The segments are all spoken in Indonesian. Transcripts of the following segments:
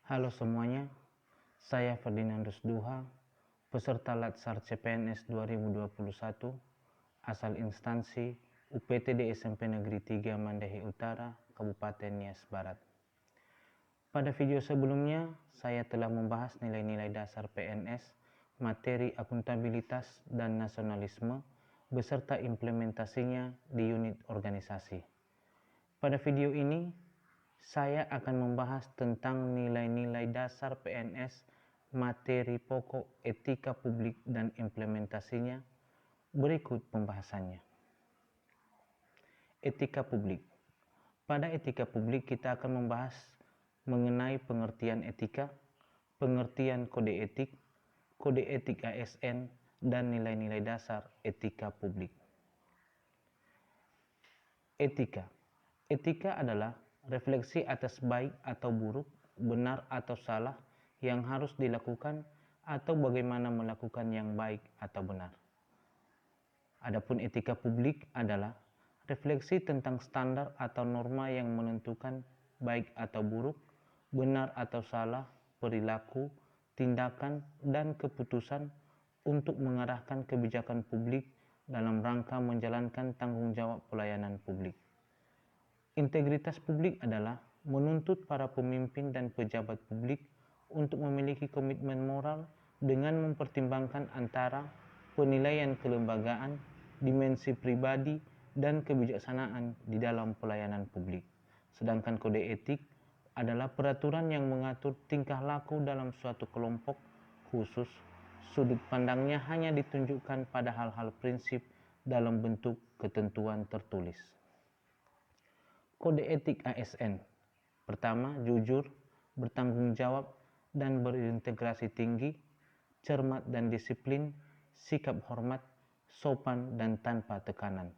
Halo semuanya, saya Ferdinandus Duha, peserta Latsar CPNS 2021, asal instansi UPTD SMP Negeri 3 Mandahi Utara, Kabupaten Nias Barat. Pada video sebelumnya, saya telah membahas nilai-nilai dasar PNS, materi akuntabilitas dan nasionalisme, beserta implementasinya di unit organisasi. Pada video ini, saya akan membahas tentang nilai-nilai dasar PNS, materi pokok etika publik dan implementasinya. Berikut pembahasannya. Etika publik. Pada etika publik kita akan membahas mengenai pengertian etika, pengertian kode etik ASN, dan nilai-nilai dasar etika publik. Etika. Etika adalah refleksi atas baik atau buruk, benar atau salah yang harus dilakukan atau bagaimana melakukan yang baik atau benar. Adapun etika publik adalah refleksi tentang standar atau norma yang menentukan baik atau buruk, benar atau salah, perilaku, tindakan, dan keputusan untuk mengarahkan kebijakan publik dalam rangka menjalankan tanggung jawab pelayanan publik. Integritas publik adalah menuntut para pemimpin dan pejabat publik untuk memiliki komitmen moral dengan mempertimbangkan antara penilaian kelembagaan, dimensi pribadi, dan kebijaksanaan di dalam pelayanan publik. Sedangkan kode etik adalah peraturan yang mengatur tingkah laku dalam suatu kelompok khusus. Sudut pandangnya hanya ditunjukkan pada hal-hal prinsip dalam bentuk ketentuan tertulis. Kode etik ASN. Pertama, jujur, bertanggung jawab, dan berintegrasi tinggi, cermat dan disiplin, sikap hormat, sopan dan tanpa tekanan.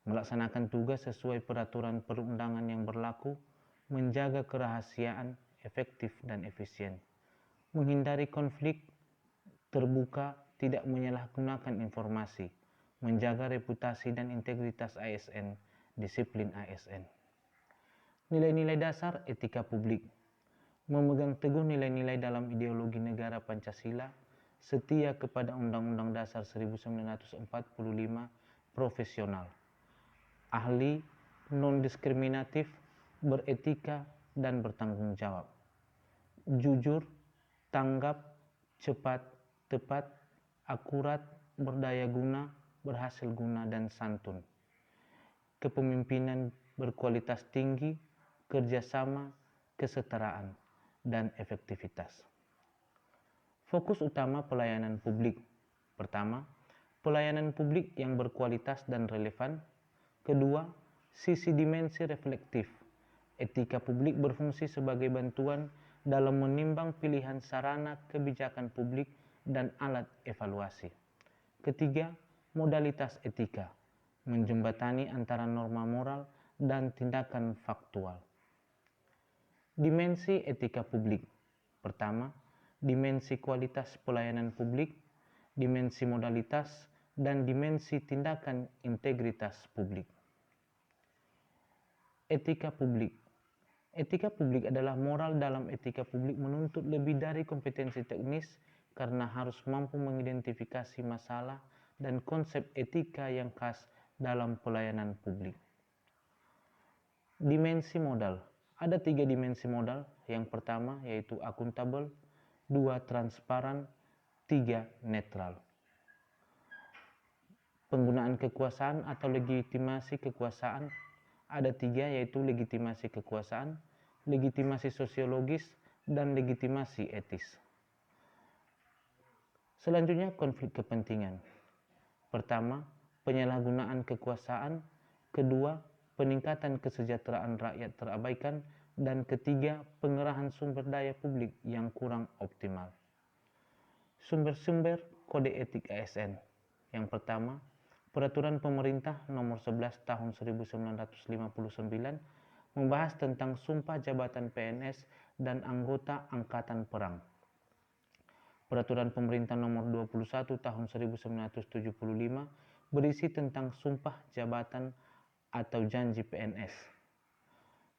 Melaksanakan tugas sesuai peraturan perundangan yang berlaku, menjaga kerahasiaan, efektif dan efisien. Menghindari konflik, terbuka, tidak menyalahgunakan informasi, menjaga reputasi dan integritas ASN, disiplin ASN. Nilai-nilai dasar etika publik. Memegang teguh nilai-nilai dalam ideologi negara Pancasila, setia kepada Undang-Undang Dasar 1945, profesional, ahli, non-diskriminatif, beretika, dan bertanggung jawab. Jujur, tanggap, cepat, tepat, akurat, berdaya guna, berhasil guna, dan santun. Kepemimpinan berkualitas tinggi, kerjasama, kesetaraan, dan efektivitas. Fokus utama pelayanan publik. Pertama, pelayanan publik yang berkualitas dan relevan. Kedua, sisi dimensi reflektif. Etika publik berfungsi sebagai bantuan dalam menimbang pilihan sarana kebijakan publik dan alat evaluasi. Ketiga, modalitas etika, menjembatani antara norma moral dan tindakan faktual. Dimensi etika publik. Pertama, dimensi kualitas pelayanan publik, dimensi modalitas, dan dimensi tindakan integritas publik. Etika publik. Etika publik adalah moral dalam etika publik menuntut lebih dari kompetensi teknis karena harus mampu mengidentifikasi masalah dan konsep etika yang khas dalam pelayanan publik. Dimensi modal. Ada 3 dimensi modal. Yang pertama yaitu akuntabel, 2 transparan, 3 netral. Penggunaan kekuasaan atau legitimasi kekuasaan ada 3 yaitu legitimasi kekuasaan, legitimasi sosiologis, dan legitimasi etis. Selanjutnya konflik kepentingan. Pertama, penyalahgunaan kekuasaan. Kedua, peningkatan kesejahteraan rakyat terabaikan, dan ketiga, pengerahan sumber daya publik yang kurang optimal. Sumber-sumber kode etik ASN. Yang pertama, Peraturan Pemerintah Nomor 11 Tahun 1959 membahas tentang sumpah jabatan PNS dan anggota Angkatan Perang. Peraturan Pemerintah Nomor 21 Tahun 1975 berisi tentang sumpah jabatan atau janji PNS.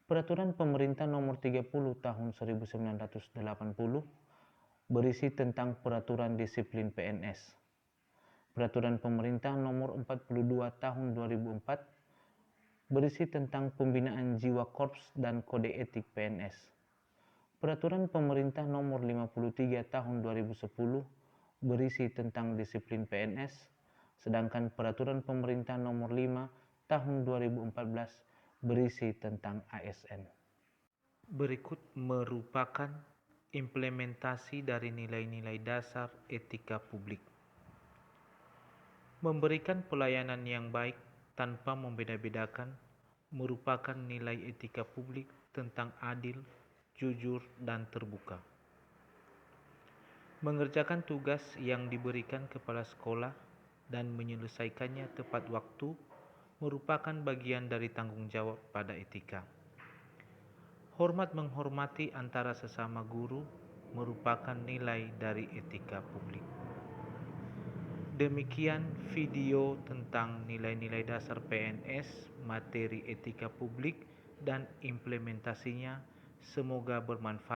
Peraturan Pemerintah Nomor 30 Tahun 1980 berisi tentang peraturan disiplin PNS. Peraturan Pemerintah Nomor 42 Tahun 2004 berisi tentang pembinaan jiwa korps dan kode etik PNS. Peraturan Pemerintah Nomor 53 Tahun 2010 berisi tentang disiplin PNS, sedangkan Peraturan Pemerintah Nomor 5 Tahun 2014 berisi tentang ASN. Berikut merupakan implementasi dari nilai-nilai dasar etika publik. Memberikan pelayanan yang baik tanpa membeda-bedakan merupakan nilai etika publik tentang adil, jujur, dan terbuka. Mengerjakan tugas yang diberikan kepala sekolah dan menyelesaikannya tepat waktu merupakan bagian dari tanggung jawab pada etika. Hormat menghormati antara sesama guru merupakan nilai dari etika publik. Demikian video tentang nilai-nilai dasar PNS, materi etika publik, dan implementasinya. Semoga bermanfaat.